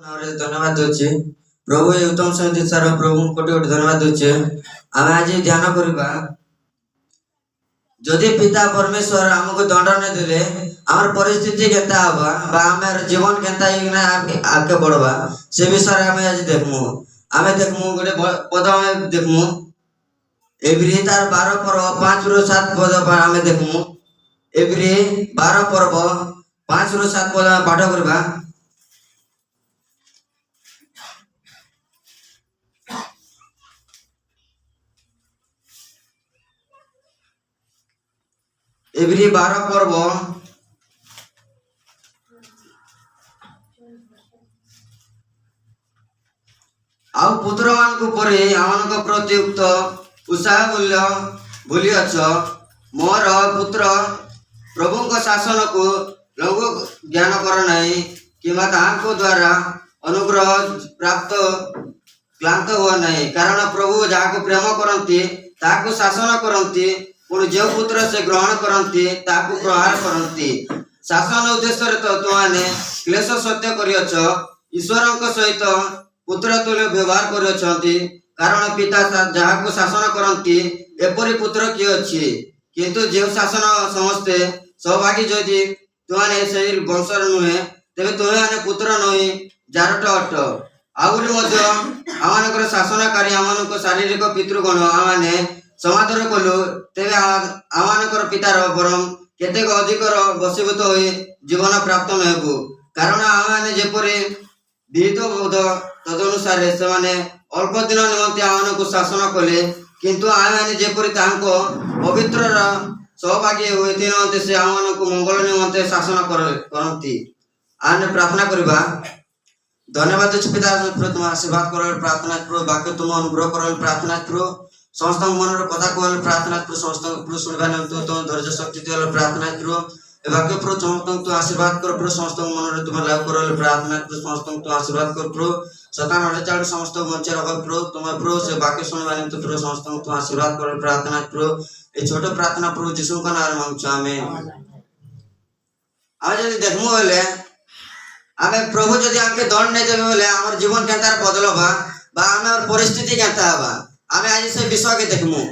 धन्यवाद दूचे प्रभु ये उत्तम संदेश सारा प्रभु कोटि कोटि धन्यवाद दूचे आम आज ध्यान करबा जदि पिता परमेश्वर हमको दंड नहीं देले आमर परिस्थिति केता हवा बा आमर जीवन केता इना आगे बढ़वा से विषय हमें आज देखमु गोटे पद हमें देखमु एवरी तार 12 पर्व 5 ରୁ 7 पद हमें देखमु एवरी 12 पर्व 5 ରୁ 7 पद पाठ करबा एवरी 12 पर्व आउ पुत्र मान को परे आमन को प्रत्युक्त उत्साह मूल्य भूली अछ मोर पुत्र प्रभु को शासन को लोग ज्ञान कर नहीं किंवा ताको द्वारा अनुग्रह प्राप्त क्लांत हुआ नहीं कारण प्रभु जाको प्रेम करंती ताको शासन करंती पुणी जो पुत्र से ग्रहण करंती ताको प्रहार करंती शासन उद्देश्य रे तो तुमाने क्लेश सत्य करियछ ईश्वर को सहित पुत्र तुल्य व्यवहार करियछंती कारण पिता जाको शासन करंती एपरि पुत्र किए अछि किंतु जे शासन समस्ते सहभागी जदि तुमाने सेही वंशर नुहे तेबे तुमे माने पुत्र नहि जारट अट आउरी मध्य आमानकर शासनकारी आमानक शारीरिक पितृगण आमाने समादर कलु तेबे आमानकर पितार बरम केतेक अधिकर बसीभूत होई जीवन प्राप्त नहेबु कारण आमाने जेपरि विहित बोध तदनुसार से माने अल्प दिन निमंते आमानक शासन कले किंतु आमाने जेपरि तांको पवित्र सहभागी हुए निमंते से आमानक मंगल निमंते शासन करंती आने प्रार्थना करबा धन्यवाद पिता तुम आशीर्वाद कर प्रार्थना करो बाकी तुम अनुग्रह कर प्रार्थना करो समस्त मन कथा कह प्रार्थना करो समस्त शुणवा तुम धैर्य शक्ति दिया प्रार्थना करो बाकी प्रो समस्त तू आशीर्वाद कर प्रो समस्त मन तुम लाभ कर प्रार्थना करो समस्त तू आशीर्वाद कर प्रो सतान हटे चाड़ समस्त बंचे रख प्रो तुम प्रो से बाकी शुणवा प्रो समस्त तू आशीर्वाद कर प्रार्थना करो ये छोट प्रार्थना प्रभु यीशु का नाम मांगछु आमेन आज यदि देखमु बोले आमे प्रभु जदि हमके दंड नहीं देबे बोले हमर जीवन केतार बदलबा बा हमर परिस्थिति केता हबा आमे आज से विषय के देखमु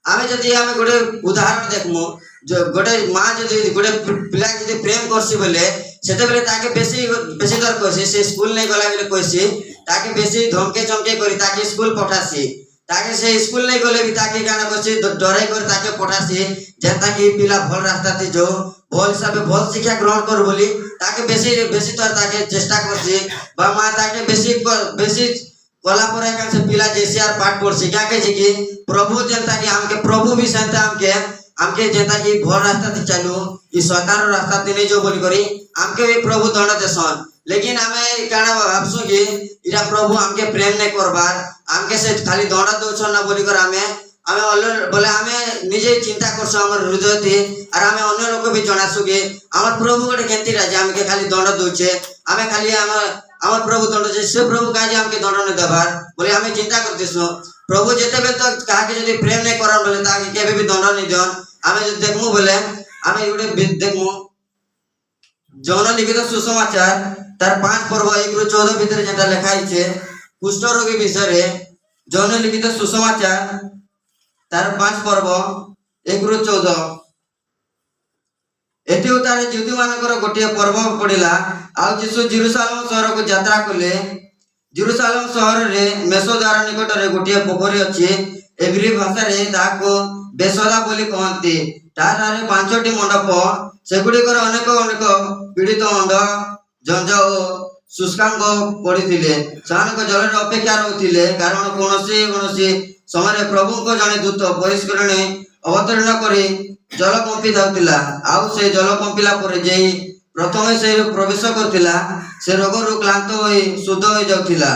आमे जदि आमे गोटे उदाहरण देखमु जो गोटे मां जदि गोटे पिला जदि प्रेम करसी बोले सेते बेले ताके बेसी दर कहसी से स्कूल नहीं गला बेले कहसी ताके बेसी धमके चमके करी ताके स्कूल पठासी ताके से स्कूल नहीं गले भी ताके गाना कहसी डराई कर ताके पठासी जेता कि पिला भल रास्ता थी जो भल हिसाब भल शिक्षा ग्रहण कर बोली ताके बेसी तर ताके चेष्टा करसी बा मां ताके बेसी कला पर का से पिला जैसे यार पाठ पढ़सी क्या कहे कि प्रभु जनता कि हमके प्रभु भी संता हमके जनता कि भल रास्ता थी चालू ई शैतान रास्ता थी नहीं जो बोली करी हमके भी प्रभु दंड देसन लेकिन हमें काना भाबसु कि इरा प्रभु हमके प्रेम नहीं करबार हमके से खाली दंड दोछन ना बोली कर हमें बोले हमें निजे चिंता करसु हमर हृदय थी और हमें अन्य लोग भी जनासु कि हमर प्रभु गोटे केंती राजा हमके खाली दंड दोछे हमें खाली हमर प्रभु दंड जे से प्रभु काजे हमके दंड न देबार बोले हमें चिंता करतेसु प्रभु जेते बे तक काहे जदी प्रेम नहीं करन बोले ताके केबे भी दंड नहीं देन हमें जदी देखमु बोले हमें गोटे देखमु जौन लिखित सुसमाचार तार 5 पर्व 1 ରୁ 14 भीतर जेटा लिखा हिचे कुष्ठ रोगी विषय रे जौन लिखित सुसमाचार तार 5 पर्व 1 ରୁ 14 एति उतारे जुदी मानकर गोटे पर्व पड़िला आ यीशु जेरूशलेम शहर को यात्रा कले जेरूशलेम शहर रे मेसोद्वार निकट रे गोटे पोखरी अछि एवरी भाषा रे ताको बेसोदा बोली कहंती तारे 5टी मंडप सेगुड़िकर अनेक पीड़ित अंध जंज शुष्कांग पड़ीथिले सेमानक जल अपेक्षा रहुथिले कारण कोनोसी समय प्रभु को जने दूत बहिष्करणे अवतरण करी जल कंपी जाउतिला आउ से जल कंपिला पर जेई प्रथमे से प्रवेश करतिला से रोग रु क्लांत होई शुद्ध होई जाउतिला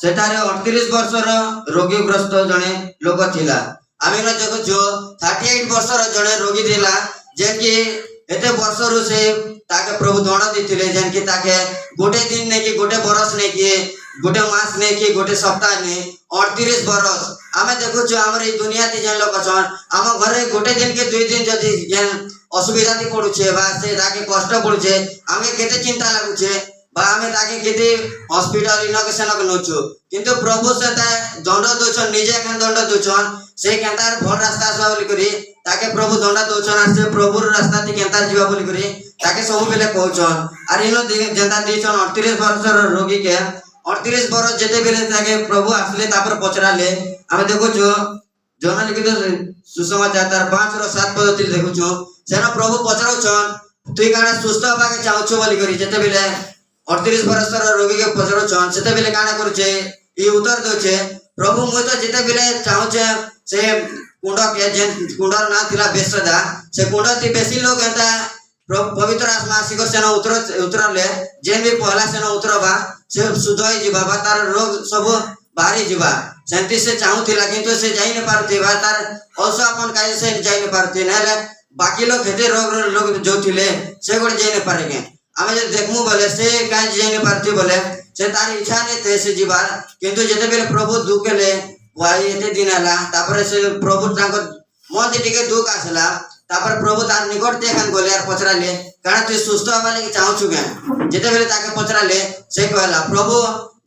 सेठारे 38 वर्षर रोगीग्रस्त जने लोक थिला आमे न जको जो 38 वर्षर जने रोगी थिला जे कि एते वर्षरु से ताके प्रभु दंड दिथिले जेन कि ताके गोटे दिन ने कि गोटे बरस ने कि गोटे मास ने कि गोटे सप्ताह ने 38 बरस आमे देखु जो हमर ई दुनिया ती जन लोक छन हम घरे गोटे दिन के 2 दिन जदी जेन असुविधा ती पडुछे बा से ताके कष्ट पडुछे आमे केते चिंता लागुछे बा आमे ताके केते हॉस्पिटल इनके सेनक नोचु किंतु प्रभु से ता दंड दोछन निजे खान दंड दोछन से केंतार भल रास्ता सब बोली करी ताके प्रभु दंड दोछन आ से प्रभु रास्ता ती केंतार जीवा बोली करी ताके सब बेले कहउछन आर इनो जेंता दिछन 38 वर्षर रोगी के 38 वर्ष जेते बेले ताके प्रभु आसले तापर पचराले आमे देखुछु जोना लिखित सुसमाचार तार 5 रो 7 पद ती देखुछु सेना प्रभु पचराउछन तुई काना सुस्त हबा के चाहछु बोली करी जेते बेले 38 वर्षर रोगी के पचराउछन सेते बेले काना करूछे ई उत्तर दोछे प्रभु मु तो जेते बेले चाहछे से कुंड के जे कुंडर ना थिला बेसदा से कुंड ती बेसी लोग एता पवित्र आत्मा सिको सेना उतरले जे भी पहला सेना उतरबा से शुद्ध होई जीवा बा तार रोग सब बाहरी जीवा सेंती से चाहू थिला किंतु से जाई न पारती बा तार also अपन काहे से जाई न पारती नले बाकी लोग हेते रोग लोग जो थिले से गोड जाई न पारेगे आमे जे देखमु बोले से काहे जाई न पारती बोले से तार इच्छा ने ते से जीवा किंतु जेते बेले प्रभु दुखेले वाई एते दिनाला तापर से प्रभु तांको मन टिके दुख आसला तापर प्रभु तार निकट देखन गोले यार पचराले कारण तू सुस्त हबा लागि चाहछु के जेते बेले ताके पचराले से कहला प्रभु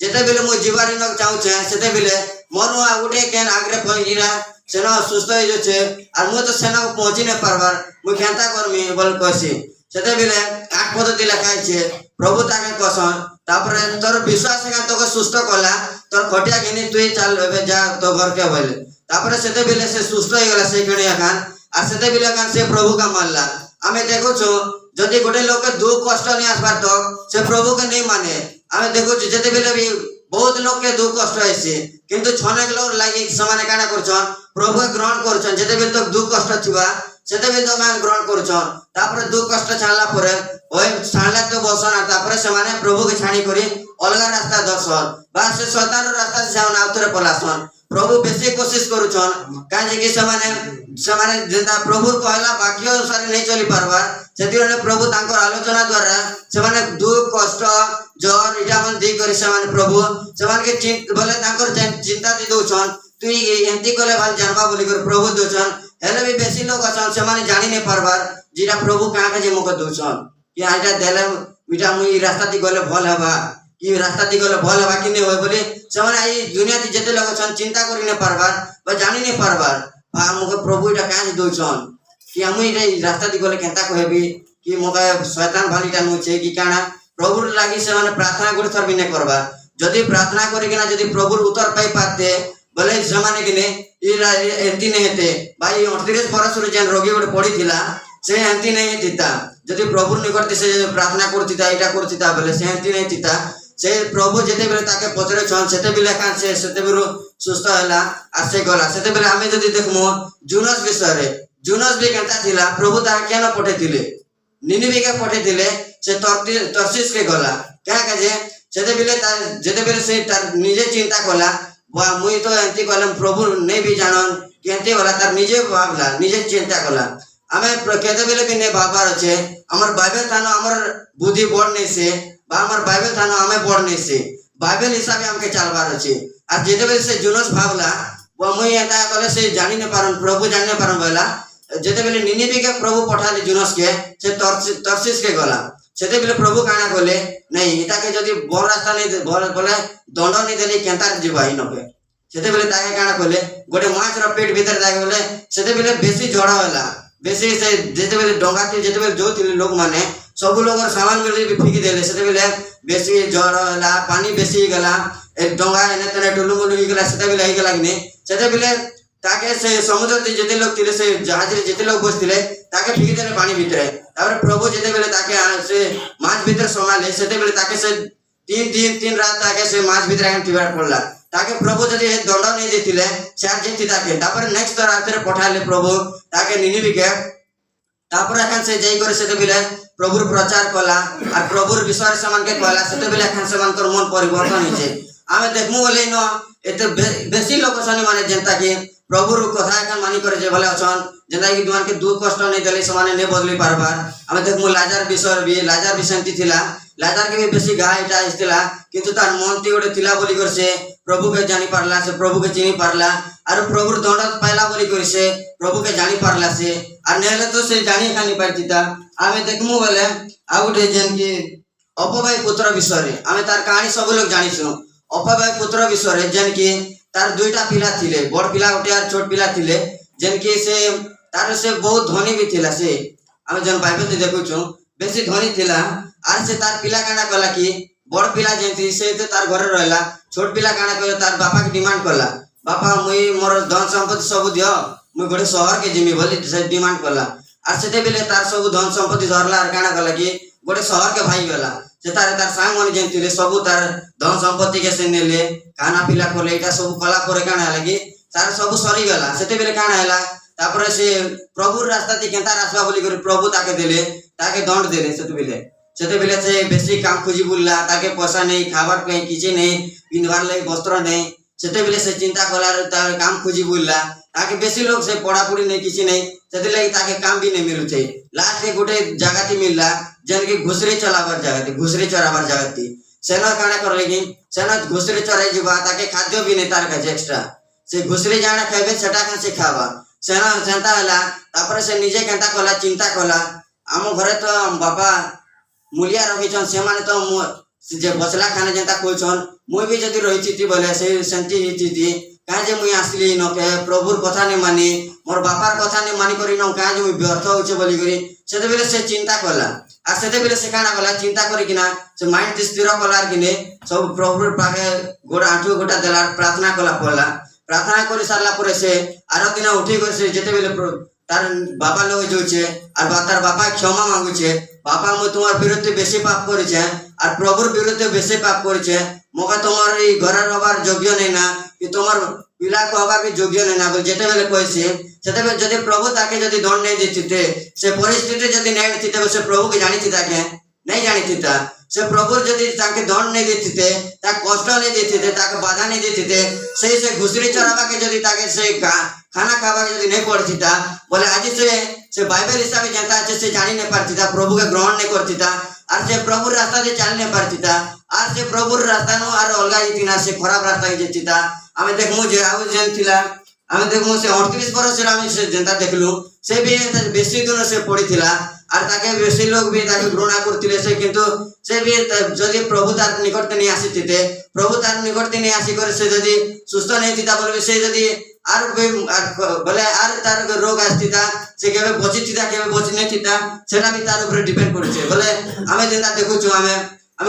जेते बेले मु जीवारी न चाहछु सेते बेले मोर उठे केन आग्रे पहिरा सेना सुस्त हो जछे और मु तो सेना को पहुंची न पारबार मु केंता करमी बोल कहसी सेते बेले 8 पद दिला खाइ छे प्रभु ताके कसन तापर तोर विश्वास का तो सुस्त कला तोर खटिया घिनी तुई चल जा तो घर के बोले तापर सेते बेले से सुस्त हो गेला से कणिया खान आ सेते बेले खान से प्रभु का मानला आमे देखो छो जदि गोटे लोक के दुख कष्ट नहीं आसबार तो से प्रभु के नहीं माने आमे देखो छो जेते बेले भी बहुत लोग के दुख कष्ट आइसे किंतु छनेक लोग लागि समाने काना करछन प्रभु के ग्रहण करछन जेते बेले तो दुख कष्ट थिबा सेते बेले तो मान ग्रहण करछन तापर दुख कष्ट छाड़ला परे ओय छाड़ला तो बसन तापर से माने प्रभु के छाणी करी अलगा रास्ता दर्शन बा से शैतान रास्ता से जावन आउतरे पलासन प्रभु बेसी कोशिश करूछन काजे कि समाने जेंता प्रभु कहला वाक्य अनुसार नहीं चली पारबा सेतिरे प्रभु तांकर आलोचना द्वारा समाने दुख कष्ट जर इटा मन दे करी समाने प्रभु समान के बोले तांकर चिंता दे दोछन तुई एंती कले भाल जानबा बोली कर प्रभु दोछन हेले भी बेसी लोग अछन समाने जानि नहीं पारबार जीरा प्रभु कहां के जे मको दोछन कि आइटा देले मिटा मुई रास्ता ती गले भल हबा कि रास्ता ती गले भल हबा कि नहीं होय बोले समाने आई दुनिया ती जेते लोग अछन चिंता करी नहीं पारबार बा जानि नहीं पारबार आ मको प्रभु इटा कहां दोछन कि हम इटा रास्ता ती गले केंता कहबी कि मका शैतान भालीटा नुचे कि काना प्रभु लागि से माने प्रार्थना गुड थर भी नहीं करबा जदि प्रार्थना करी के ना जदि प्रभु उत्तर पाई पाते बोले जमाने के ने एंती नहीं हेते भाई 38 वर्ष रे जेन रोगी गोटे पड़ी थिला से एंती नहीं थिता जदि प्रभु निकट से प्रार्थना करतिता एटा करतिता बोले से एंती नहीं थिता से प्रभु जेते बेले ताके पचरे छन सेते बेले कान से सेते बेरो सुस्त होला आ से गला सेते बेले हमें जदि देखमो जुनस विषय रे जुनस भी केंता थिला प्रभु ता केन पठेतिले निनिवे के पठेतिले से तरसीस के गला क्या कहे सेते बेले जेते बेले से तार निजे चिंता कला बा मुई तो एंती कलम प्रभु नहीं भी जानन केंते वाला तार निजे भाबला निजे चिंता कला आमे केते बेले भी ने बाबार छे हमर बाइबल थानो हमर बुद्धि बड़ नहीं से बा हमर बाइबल थानो हमें बड़ नहीं से बाइबल हिसाबे हमके चलबार छे आ जेते बेले से जुनस भाबला बा मुई एता कले से जानि न पारन प्रभु जानि न पारन बोला जेते बेले निनिवे के प्रभु पठाले जुनस के से तरसीस के गला सेते बेले प्रभु काना कहले नहीं इता के जदी बड़ रास्ता नहीं बोले दंड नहीं देली केंता जीवाई नबे सेते बेले ताके काना कहले गोटे माछ रो पेट भीतर जाके बोले सेते बेले बेसी झड़ा होला बेसी से जेते बेले डंगा थी जेते बेले जो थी लोग माने सब लोग सामान बेले भी फेंकी देले सेते बेले बेसी झड़ा होला पानी बेसी गला एक डंगा एने तने टुलु मुलु गला सेते बेले गला कि नहीं सेते बेले ताके से समुद्र ती जेते लोग थिले से जहाज रे जेते लोग बसथिले ताके फेंकी देले पानी भीतर तापर प्रभु जेते बेले ताके से माछ भीतर समाले सेते बेले ताके से 3 रात ताके से माछ भीतर आके टिबार पड़ला ताके प्रभु जदि दंड नहीं देथिले चार जेति ताके तापर नेक्स्ट रात रे पठाले प्रभु ताके निनिवे के तापर एखन से जाई करे सेते बेले प्रभुर प्रचार कला और प्रभुर विश्वास समान के कहला सेते बेले एखन समान कर मन परिवर्तन हिचे आमे देखमु बोले न एते बेसी लोक सनी माने जनता के प्रभुर कथा एखन मानी करे जे भले अछन जेंदा कि दुआन के दुख कष्ट नहीं देले समाने ने बदली पारबार आमे देखमु लाजार भी शांति थिला लाजार के भी बेसी गायटा इस्तिला किंतु तार मनती गोटे थिला बोली कर से प्रभु के जानी पारला से प्रभु के चिनी पारला और प्रभु दंड पाइला बोली कर से प्रभु के जानी पारला से और नेले तो से जानी खानी पारतिता आमे देखमु बोले आ गोटे जेन की ଅପବାୟ ପୁତ୍ର ବିଷୟରେ ଆମେ ତାର କାହାଣୀ ସବୁ ଲୋକ ଜାଣିଛୁ। ଅପବାୟ ପୁତ୍ର ବିଷୟରେ ଯେନକି ତାର ଦୁଇଟା ପିଲା ଥିଲେ, ବଡ଼ ପିଲା ଗୋଟେ আর ଛୋଟ ପିଲା ଥିଲେ, ଯେନକି ସେ ବହୁତ ଧନୀ ବି ଥିଲା। ସେ ଆମେ ଯେନ୍ ବାଇବେଲ ଦେଖୁଛୁ ବେଶୀ ଧନୀ ଥିଲା। আর ସେ ତାର ପିଲା କାଣା କଲା କି ବଡ଼ ପିଲା ଯେମିତି ସେ ତାର ଘରେ ରହିଲା, ଛୋଟ ପିଲା କାଣା କଲା ତାର ବାପାକେ ଡିମାଣ୍ଡ କଲା, ବାପା ମୁଇଁ ମୋର ଧନ ସମ୍ପତ୍ତି ସବୁ ଦିଅ, ମୁଇଁ ଗୋଟେ ସହରକେ ଯିମି ବୋଲି ସେ ଡିମାଣ୍ଡ କଲା। আর ସେତେବେଳେ ତାର ସବୁ ଧନ ସମ୍ପତ୍ତି ଧରଲା আর କାଣା କଲା କି ଗୋଟେ ସହରକେ ଭାଇ ଗଲା। ସେ ତାର ସାଙ୍ଗମାନେ ଯେନ୍ ଥିଲେ ସବୁ ତାର ଧନ ସମ୍ପତ୍ତିକେ ସେ ନେଲେ, ଖାନା ପିଲା କଲେ, ଏଇଟା ସବୁ କଲା ପରେ କାଣା ହେଲା କି ତାର ସବୁ ସରିଗଲା। ସେତେବେଳେ କାଣା ହେଲା ତାପରେ ସେ ପ୍ରଭୁର ରାସ୍ତାତି କେନ୍ତା ରାସ୍ତା ବୋଲି କରି ପ୍ରଭୁ ତାକେ ଦେଲେ, ତାକେ ଦଣ୍ଡ ଦେଲେ। ସେତେବେଳେ ସେ ବେଶୀ କାମ ଖୋଜି ବୁଲିଲା, ତାକେ ପଇସା ନେଇ ଖାବାର ପାଇଁ କିଛି ନେଇ, ପିନ୍ଧବାର ଲାଗି ବସ୍ତ୍ର ନେଇ। ସେତେବେଳେ ସେ ଚିନ୍ତା କଲା ତାର କାମ ଖୋଜି ବୁଲିଲା, ତାକେ ବେଶୀ ଲୋକ ସେ ପଢାପଢି ନେଇ କିଛି ନେଇ, ସେଥିଲାଗି ତାକେ କାମ ବି ନେଇ ମିଳୁଛେ। ଲାଷ୍ଟରେ ଗୋଟେ ଜାଗାତି ମିଳିଲା ଯେନକି ଘୁଷୁରୀ ଚଲାବାର ଜାଗାତି, ଘୁଷୁରୀ ଚରାବାର ଜାଗାତି। ସେନ କାଣା କରଲେ କି ସେନ ଘୁଷୁରୀ ଚରାଇ ଯିବା, ତାକେ ଖାଦ୍ୟ ବି ନେଇ ତାର କାছে ଏକ୍ସଟ୍ରା। ସେ ଘୁଷୁରୀ ଜାଣା ଖାଇବେ ସେଟା କାଁ ସେ ଖାଇବା। ସେନ ସେନ୍ତା ହେଲା। ତାପରେ ସେ ନିଜେ କେନ୍ତା କଲା ଚିନ୍ତା କଲା, ଆମ ଘରେ ତ ବାପା ମୂଲିଆ ରଖିଛନ୍, ସେମାନେ ତ ଯେ ବସଲା ଖାନେ ଯେନ୍ତା କହୁଛନ୍, ମୁଇଁ ବି ଯଦି ରହିଥିତି ବୋଲେ ସେ ସେମିତି ହେଇଥିତି। କାଁ ଯେ ମୁଇଁ ଆସିଲି ନକେ ପ୍ରଭୁର କଥା ନେଇ ମାନି, ମୋର ବାପାର କଥା ନେଇ ମାନି କରି କାଁ ଯେ ମୁଇଁ ବ୍ୟର୍ଥ ହଉଛେ ବୋଲିକରି ସେତେବେଳେ ସେ ଚିନ୍ତା କଲା। আর সেତେବେଳେ ସେ କାଣା କଲା ଚିନ୍ତା କରିକିନା ସେ ମାଇଣ୍ଡ ସ୍ଥିର କଲାର କିନେ ସବୁ ପ୍ରଭୁର ପାଖେ ଗୋଟା ଆଣ୍ଠୁ ଗୋଟା ଦେଲା, ପ୍ରାର୍ଥନା କଲା ପଡଲା। ପ୍ରାର୍ଥନା କରି ସାରିଲା ପରେ ସେ ଆର ଦିନ ଉଠି କରି ସେ ଯେତେବେଳେ তার বাবা লগে যাচ্ছে আর তার বাবা ক্ষমা মাগুছে, বাবা মুই তোমার বিরুদ্ধে বেশি পাপ করেছে আর প্রভুর বিরুদ্ধে বেশি পাপ করেছে, মোকে তোমার এই ঘরের হবার যোগ্য নেই না, কি তোমার পিলাকে হবার কি যোগ্য নেই না বলে যেতেবেলে কইছে। সেতেবেলে যদি প্রভু তাকে যদি দণ্ড নেই দিতে, সে পরিস্থিতি যদি নেই দিতে, সে প্রভুকে জানিতি তাকে नहीं जानी था। से प्रभु जदि ताके दंड नहीं देते, ताके कष्ट नहीं देते, ताके बाधा नहीं देते, से घुसरी चरावा के जदि ताके से खाना खावा के जदि नहीं पड़ती था बोले आज से बाइबल हिसाब से जनता से जानी नहीं पाती था, प्रभु के ग्रहण नहीं करती था, और से प्रभु रास्ता से चल नहीं पाती था, और से प्रभु रास्ता नो और अलगा जीती से खराब रास्ता के जेती था। आमे देखमु जे आउ जेन थिला, आमे देखमु से 38 बरस आमे से जनता देखलु, से भी बेसी दिन से पड़ी थिला और ताके बेसी लोग भी ताके घृणा करथिले से, किंतु से भी जदि प्रभु तार निकट नहीं आसीते, प्रभु तार निकट नहीं आसी कर से जदि सुस्थ नहीं थिता बोले से जदि आर बोले आर तार रोग आस्थिता से केबे बचि थिता केबे बचि नहीं थिता, सेटा भी तार ऊपर डिपेंड करछे। बोले आमे जेंता देखुछु, आमे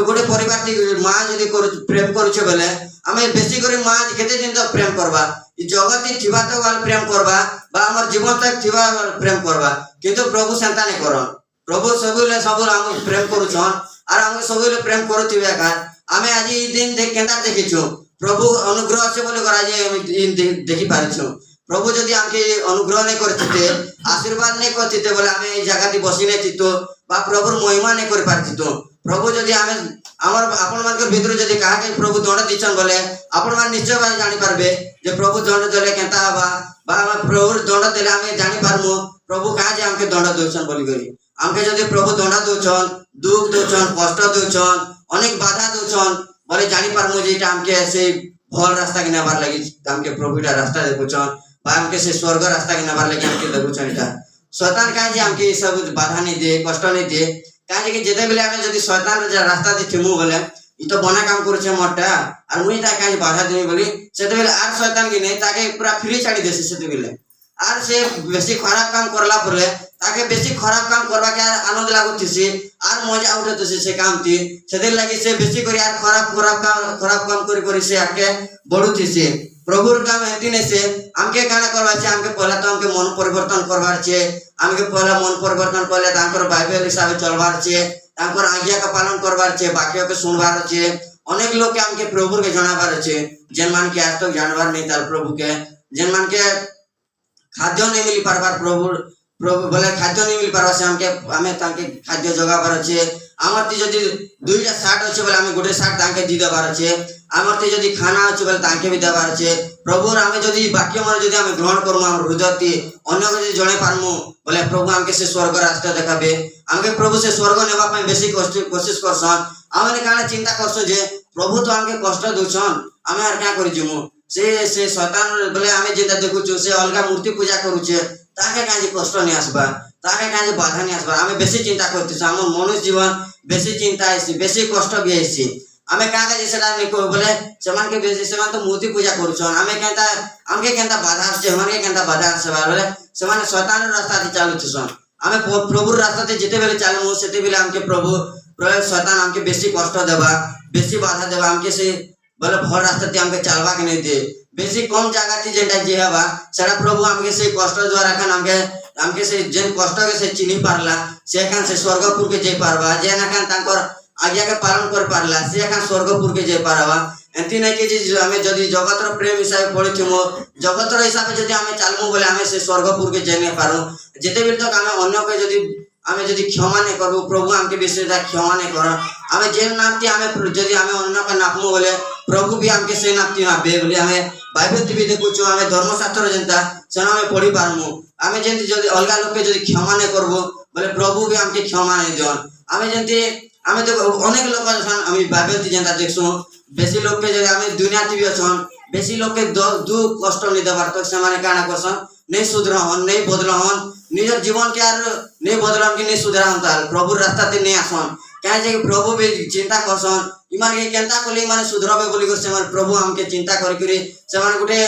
गोटे परिवार टी मां जदि प्रेम करूछे बोले आमे बेसी करी मां केते दिन तक प्रेम करबा, ई जगत थिबा तो वाल प्रेम करबा बा हमर जीवन तक थिबा प्रेम करबा, किंतु प्रभु सेंता नहीं करन। प्रभु सबले सब हम प्रेम करूछन और हम सबले प्रेम करूथिबे का आमे आज ई दिन देख केंता देखिछु, प्रभु अनुग्रह से बोले करा जे देखि पारिछु। प्रभु जदि हमके अनुग्रह नहीं करथिते, आशीर्वाद नहीं करथिते बोले आमे ई जगह ती बसी नहीं थितो बा प्रभुर महिमा नहीं कर पारथितो। प्रभु जदि आमे हमर आपन मान के भीतर जदि कहा के प्रभु दंड दिछन बोले आपन मान निश्चय भाई जानि पारबे जे प्रभु दंड देले केंता हबा बा हम प्रभु दंड देले आमे जानि पारमु प्रभु कहा जे हमके दंड दोछन बोली करी। हमके जदि प्रभु दंड दोछन, दुख दोछन, कष्ट दोछन, अनेक बाधा दोछन बोले जानि पारमु जे एटा हमके से भल रास्ता के नेबार लागि हमके प्रभुटा रास्ता देखुछन बा हमके से स्वर्ग रास्ता के नेबार लागि हमके देखुछन। एटा शैतान कहा जे हमके सब बाधा नहीं दे, कष्ट नहीं दे, कहे कि जेते बेले हमें जदि शैतान रास्ता देखिमु बोले ई तो बना काम करूछे मोटा और मुई ता कहे बाधा देमी बोली सेते बेले आर शैतान की नहीं ताके पूरा फ्री छाड़ी देसे। सेते बेले आर से बेसी खराब काम करला परे ताके बेसी खराब काम करबा के आनंद लागुथिसी आर मजा उठेतसी से काम थी, सेते लागि से बेसी करी आर खराब काम करी से आके बढुथिसी। प्रभुर काम हेती नहीं से हमके गाना करवा छे, हमके पहला तो हमके मन परिवर्तन करवार छे, हमके पहला मन परिवर्तन करले तांकर बाइबल हिसाब से चलवार छे, तांकर आज्ञा का पालन करवार छे, वाक्य के सुनवार छे। अनेक लोग के हमके प्रभु के जनाबार छे जेन मान के आज तक जानवर नहीं तार प्रभु के, जेन मान के खाद्य नहीं मिली पारबार प्रभु बोले खाद्य नहीं मिल पारबा से हमके हमें तांके खाद्य जगाबार छे। आमर ती जदि दुईटा साट अछि बोले हमें गोटे साट तांके दी देबार छे, आमर ती जदि खाना अछि बोले तांके भी देबार छे। प्रभु हमें जदि वाक्य मन जदि हमें ग्रहण करमु हमर हृदय ती अन्य को जदि जणे पारमु बोले प्रभु हमके से स्वर्ग रास्ता देखाबे, हमके प्रभु से स्वर्ग नेबा पय बेसी कोशिश करसन। आमे काना चिंता करसो जे प्रभु तो हमके कष्ट दोछन हमें आर क्या करि जमु से शैतान बोले हमें जेता देखुछु से अलगा मूर्ति पूजा करूछे ताके काजे कष्ट नहीं आसबा, তাকে কাজে বাধা নিয়ে আসবার আমি বেশি চিন্তা করতেছি আমার মনুষ্য জীবন বেশি চিন্তা আইসি বেশি কষ্ট বি আইসি আমি কাকে সেটা নি করব বলে সেমানকে বেশি সেমান তো মূর্তি পূজা করছন আমি কেনতা আমকে কেনতা বাধা আসছে সেমানকে কেনতা বাধা আসছে বলে সেমানে শয়তানের রাস্তাতে চালুছন আমি প্রভুর রাস্তাতে যেতে বেলে চালু সেতে বেলে আমকে প্রভু শয়তান আমকে বেশি কষ্ট দেবা বেশি বাধা দেবা আমকে সে বলে ভল রাস্তাতে আমকে চালবা কে नहीं दे বেশি কম জায়গাতে যেটা যে হবা সেটা প্রভু আমকে সেই কষ্ট দ্বারা খান আমকে সেই যে কষ্টকে সে চিনি পারলা সেখান সে স্বর্গপুরকে যাই পারবা যে না খান তাঙ্কর আজ্ঞাকে পালন করে পারলা সে এখন স্বর্গপুরকে যাই পারবা এমতি নাই কি যে আমি যদি জগতর প্রেম হিসাবে পড়িথিমু জগতর হিসাবে যদি আমি চালমু বলে আমি সে স্বর্গপুরকে যাই না পারু যেতেবেলে তক আমি অন্যকে যদি ক্ষমা নেই করবো প্রভু আমাকে বেশি ক্ষমা নেই কর আমি যে নাপতি আমি যদি আমি অন্যকে নাপমু বলে প্রভু भी আমাকে সেই নাপতি নাপবে বলে আমি বাইবেল টিভি দেখুছু আমি ধর্মশাস্ত্র যেটা সেটা আমি পড়ি পারমু আমি যেমতি যদি অলগা লোককে যদি ক্ষমা নেই করবো বলে প্রভু भी আমাকে ক্ষমা নেই দিন আমি যেমতি আমি তো অনেক লোক আছেন আমি বাইবেল যেটা দেখছু বেশি লোককে যদি আমি দুনিয়া টিভি আছেন বেশি লোককে দুঃখ কষ্ট नहीं দেবার তো সেমানে কানা করছন नहीं सुधरहन नहीं बदलहन निजर जीवन के आर नहीं बदलन के नहीं सुधरहन ताल प्रभु रास्ता ते नहीं आसन कहे जे प्रभु भी चिंता करसन इमान के केनता कोली माने सुधरबे बोली कर से प्रभु हमके चिंता करी से गुटे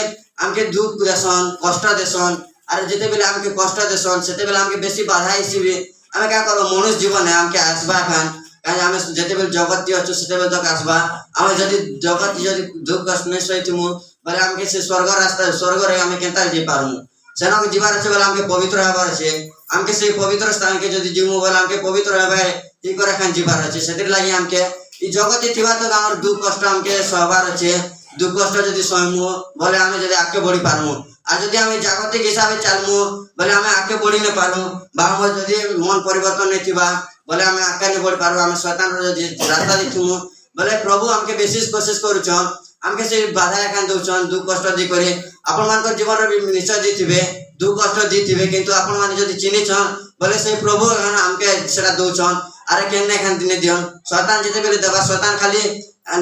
हमके दुख देसन कष्ट देसन आर जेते बेले हमके कष्ट देसन सेते बेले हमके बेसी बाधा आइसिबे हमें क्या करब मनुष्य जीवन है हमके आसबा खान कहे हमें जेते बेले जगत अछि सेते बेले तक आसबा हमें जदी जगत जदी दुख कष्ट नहीं सहितमु बले हमके से स्वर्ग रास्ता स्वर्ग रे हमें केनता जे पारमु सेना के जीवार আছে বলে हमके पवित्र হবার আছে हमके সেই পবিত্র স্থানকে যদি জীবু বলে हमके पवित्र হবে ঠিক করে খান জীবার আছে সেটির লাগি हमके এই জগতে থিবা তো আমার দুঃখ কষ্ট हमके সহবার আছে দুঃখ কষ্ট যদি সহমু বলে আমি যদি আকে বড়ি পারমু আর যদি আমি জাগতিক হিসাবে চালমু বলে আমি আকে বড়ি না পারমু বা আমার যদি মন পরিবর্তন নাই থিবা বলে আমি আকে না বড়ি পারবো আমি শয়তানর যদি রাস্তা দেখিমু বলে প্রভু हमके বেশি কোশিশ করছন हमके से बाधा एखान दौन दुख कष्ट दी करे आपण मान जीवन निश्चय दी दुख कष्ट दी किंतु आपण मान जदि चिन्हछन बोले से प्रभु हमके सेटा दौन अरे केने एखान दिने दियन शैतान जेते बेले देबा शैतान खाली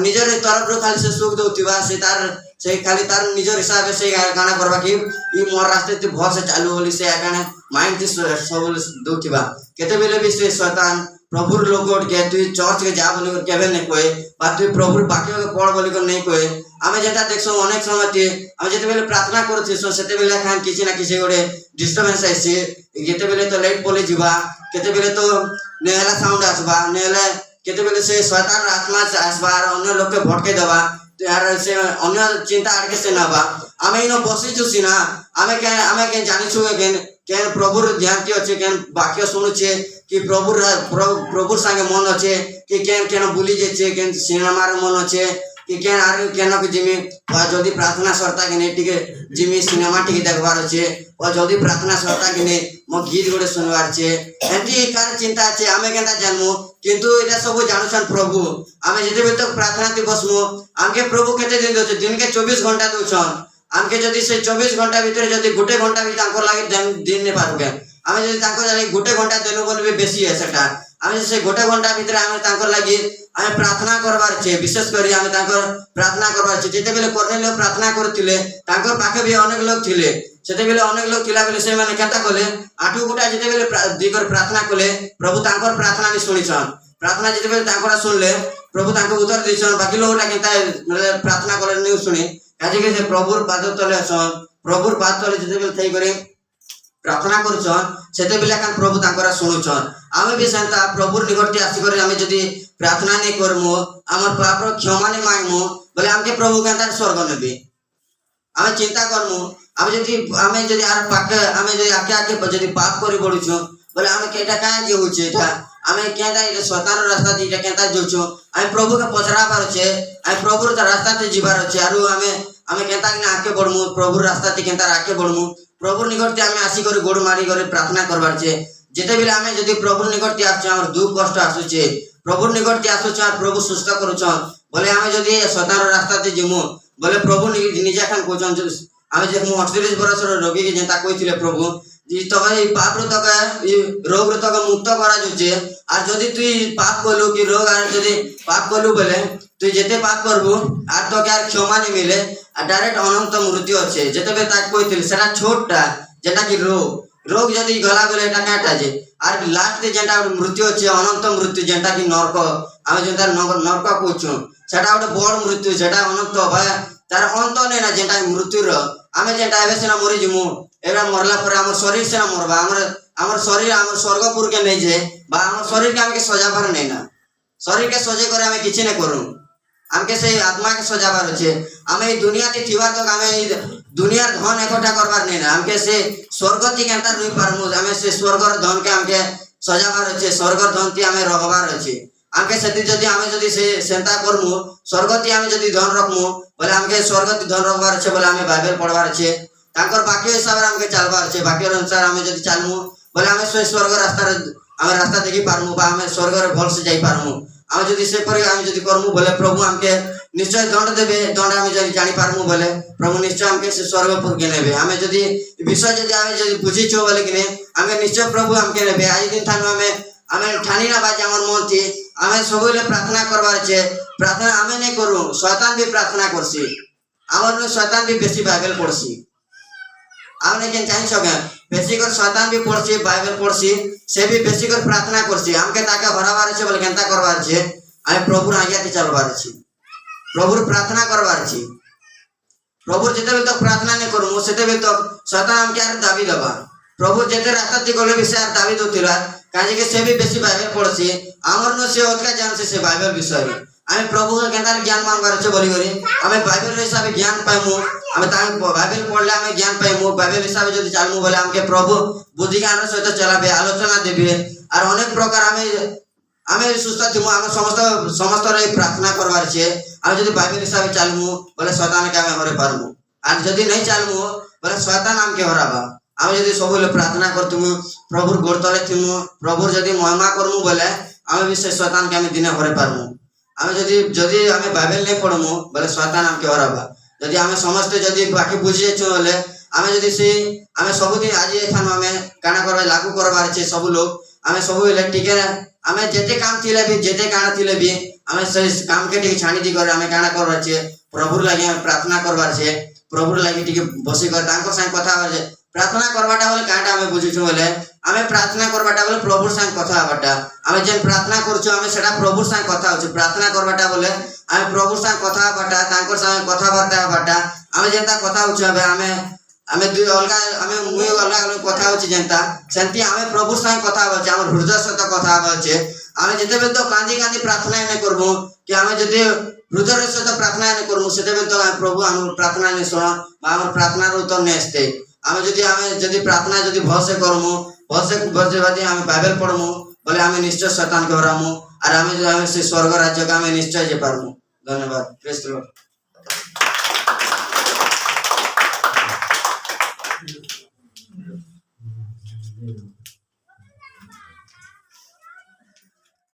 निजर तरफ रो खाली से सुख दउतिबा से खाली तार निजर हिसाब से गाना करबा कि ई मोर रास्ते ते भल से चालू होली से गाना माइंड दिस सब दउतिबा केते बेले भी से शैतान प्रभुर लोग के तुई चर्च के जा बोली केबे नहीं कोए बा तुई प्रभुर वाक्य के पढ़ बोली को नहीं कोए आमे जेटा देखसो अनेक समय ते आमे जेते बेले प्रार्थना करथिसो सेते बेले खान किछि ना किछि गोटे डिस्टर्बेंस आइसे जेते बेले तो लाइट पले जिबा केते बेले तो नेहला साउंड आसबा नेहला केते बेले से शैतान आत्मा से आसबा और अन्य लोग के भटके देबा यार से अन्य चिंता आड़के से नाबा आमे इनो बसी जुसी ना आमे के जानि छु केन प्रभुर ध्यान के अछि केन वाक्य सुनु छे कि प्रभुर संगे मन अच्छे कि केन बुली जे केन सिनेमा मन अच्छे कि केन आर केन के जिमी जदी प्रार्थना सरता के नहीं टिके जिमी सिनेमा टिके देखबार अच्छे और जदी प्रार्थना सरता के नहीं मो गीत गोटे सुनबार छे एंती कार चिंता छे आमे केनता जानमु किंतु एटा सब जानुछन प्रभु आमे जेते बेले तक प्रार्थना ति बसमु आमके प्रभु केते दिन दोछ दिन के 24 घंटा दोछन आमके जदी से 24 घंटा भीतर जदी गोटे घंटा भी तांको लागि दिन ने पारबे आमे जदी तांको लागि गोटे घंटा देनु बोलबे बेसी है सेटा आमे से गोटे घंटा भीतर आमे तांको लागि आमे प्रार्थना करबार छे विशेष करी आमे तांको प्रार्थना करबार छे जेते बेले कर्नेलियो प्रार्थना करथिले तांको पाखे भी अनेक लोग थिले सेते बेले अनेक लोग थिला बेले से माने केता कले आठु गुटा जेते बेले दिकर प्रार्थना कले प्रभु तांकर प्रार्थना नि सुनिछन प्रार्थना जेते बेले तांकोरा सुनले प्रभु तांको उत्तर दिछन बाकी लोगटा केता मतलब प्रार्थना कले नि सुनी काजे के से प्रभुर पाद तले असन प्रभुर पाद तले जेते बेले थई करे प्रार्थना करछन सेते बेले कान प्रभु तांकरा सुनुछन आमे भी सेंता प्रभुर निकटते आसी करे आमे जदी प्रार्थना नै करमु हमर पाप रो क्षमा नै मांगमु बोले हमके प्रभु केनता स्वर्ग नेबे आमे चिंता करमु आमे जदी आर पाके आमे जदी आके जदी पाप करि बडुछु बोले आमे केटा का जे होचे एटा आमे केनता ए शैतान रास्ता दिटा केनता जोछु आमे प्रभु के पचरा पार छे आमे प्रभुर रास्ता ते जीवार छे आरु आमे केनता के आके बडमु प्रभुर रास्ता ते केनता आके बडमु प्रभुर निकटते आमे आसी करे गोड़ मारी करे प्रार्थना करबार छे जेते बेले आमे जदी प्रभुर निकटते आछे हमर दुख कष्ट आसुचे प्रभुर निकटते आसुचे और प्रभु सुस्त करूछन बोले आमे जदी शैतान रास्ता ते जिमु बोले प्रभु निजे खान कोचन आमे जे 38 वर्ष रोगी के जेंता कहिथिले प्रभु जी तके पाप रो तके रोग रो तके मुक्त करा जुचे और जदी तुई पाप कलु कि रोग आर जदी पाप कलु बोले तुई जेते पाप करबु आर तके आर क्षमा नै मिले आ डायरेक्ट अनंत मृत्यु अछि जेते बे ताक कहिथिले सेटा छोटटा जेटा कि रोग रोग जदि गला बोले एटा काटा जे आर लास्ट जेंटा मृत्यु अछि अनंत मृत्यु जेंटा कि नरक आमे जेंटा नरक कहछु सेटा गोटे बड़ मृत्यु सेटा अनंत भाई तार अंत नै ना जेंटा मृत्यु रो आमे जेंटा एबे सेना मरि जिमु एबा मरला पर हमर शरीर सेना मरबा हमर शरीर हमर स्वर्गपुर के नै जे बा हमर शरीर के हमके सजाबार नै ना शरीर के सजे करे हमें किछि नै करू हमके से आत्मा के सजाबार अछि हमें दुनिया ती थिबार तक हमें दुनिया धन एकठा करबार नै ना हमके से स्वर्ग ती केंता रुई पारमु हमें से स्वर्गर धन के हमके सजाबार अछि स्वर्गर धन ती हमें रहबार अछि हमके सेति जदि हमें जदि से सेंता करमु स्वर्ग ती हमें जदि धन रखमु बोले हमके स्वर्ग ती धन रखबार अछि बोले हमें बाइबल पढ़बार अछि तांकर वाक्य हिसाब रे हमके चलबार अछि वाक्य अनुसार हमें जदि चालमु बोले हमें स्वर्ग रास्ता हमें रास्ता देखि पारमु बा हमें स्वर्ग रे भल से जाई पारमु हम जदि से पर हम जदि करमु बोले प्रभु हमके निश्चय दंड देबे दंड हम जदि जानि पारमु बोले प्रभु निश्चय हमके से स्वर्गपुर के नेबे हमें जदि विषय जदि हमें जदि बुझी छो बोले कि हमें निश्चय प्रभु हमके नेबे आज दिन थान हमें ठानी ना बाजे हमर मन थी हमें सबले प्रार्थना करबार छे प्रार्थना हमें नहीं करू शैतान भी प्रार्थना करसी हमर शैतान भी बेसी बाइबल पढ़सी हमने केन चाहि सके बेसी कर शैतान भी पढ़सी बाइबल पढ़सी से भी बेसी कर प्रार्थना करसी हमके ताके भराबार छे बोले केनता करबार छे हमें प्रभु आज्ञा ती चलबार छी प्रभु प्रार्थना करबार छी प्रभु जेते बेल तक प्रार्थना नहीं करू सेते बेल तक शैतान हमके आर दाबी दबा प्रभु जेते रास्ता ती गले विषय आर दाबी दोतिला काजे के से भी बेसी बाइबल पढ़सी हमर न से ओतका जान से बाइबल विषय हमें प्रभु के केनता ज्ञान मांगबार छे बोली करी हमें बाइबल हिसाब ज्ञान पाइमु हमें तां बाइबल पढ़ले हमें ज्ञान पाइमु बाइबल हिसाब जदि चालमु बोले हमके प्रभु बुद्धि ज्ञान सहित चलाबे आलोचना देबे और अनेक प्रकार हमें सुस्थ थिमु हमें समस्त रे प्रार्थना करबार छे हम जदि बाइबल हिसाब चालमु बोले शैतान के हमें हरे पारमु और जदि नहीं चालमु बोले शैतान हमके हराबा हम जदि सबले प्रार्थना करतुमु प्रभु गोड़ तले थिमु प्रभु जदि महिमा करमु बोले हमें भी से शैतान के हमें दिने हरे पारमु हमें जदि हमें बाइबल नहीं पढ़मु बोले शैतान हमके हराबा जदि हमें समस्त जदि बाकी बुझी छु बोले हमें जदि से हमें सब दिन आज एथान हमें काना करबा लागू करबार छे सब लोग हमें सब इलेक्ट्रिक हमें जेते काम थिले भी जेते काना थिले भी हमें से काम के टिके छाणी दी करे हमें काना करबार छे प्रभु लागि हमें प्रार्थना करबार छे प्रभु लागि टिके बसी कर तांको संग कथा होजे प्रार्थना करबाटा बोले काटा हमें बुझी छु बोले हमें प्रार्थना करबाटा बोले प्रभु संग कथा होबाटा हमें जेन प्रार्थना करछु हमें सेटा प्रभु संग कथा होछु प्रार्थना करबाटा बोले हमें प्रभु संग कथा होबाटा तांको संग कथा वार्ता होबाटा हमें जेंता कथा होछु हमें दुई अलगा हमें मुई अलग कथा होछि जेंता सेंती हमें प्रभु संग कथा होछ हमर हृदय सहित कथा होछ हमें जेते बेल तो कांदी प्रार्थना नहीं करबो कि हमें जदि हृदय सहित प्रार्थना नहीं करबो सेते बेल तो प्रभु हम प्रार्थना नहीं सुनो बा हमर प्रार्थना रो उत्तर नहीं आस्ते हमें जदि प्रार्थना जदि भल से करमु भल से बादी हमें बाइबल पढ़मु बोले हमें निश्चय शैतान के हरामु और हमें से स्वर्ग राज्य का हमें निश्चय जे पारमु धन्यवाद प्रेज द लॉर्ड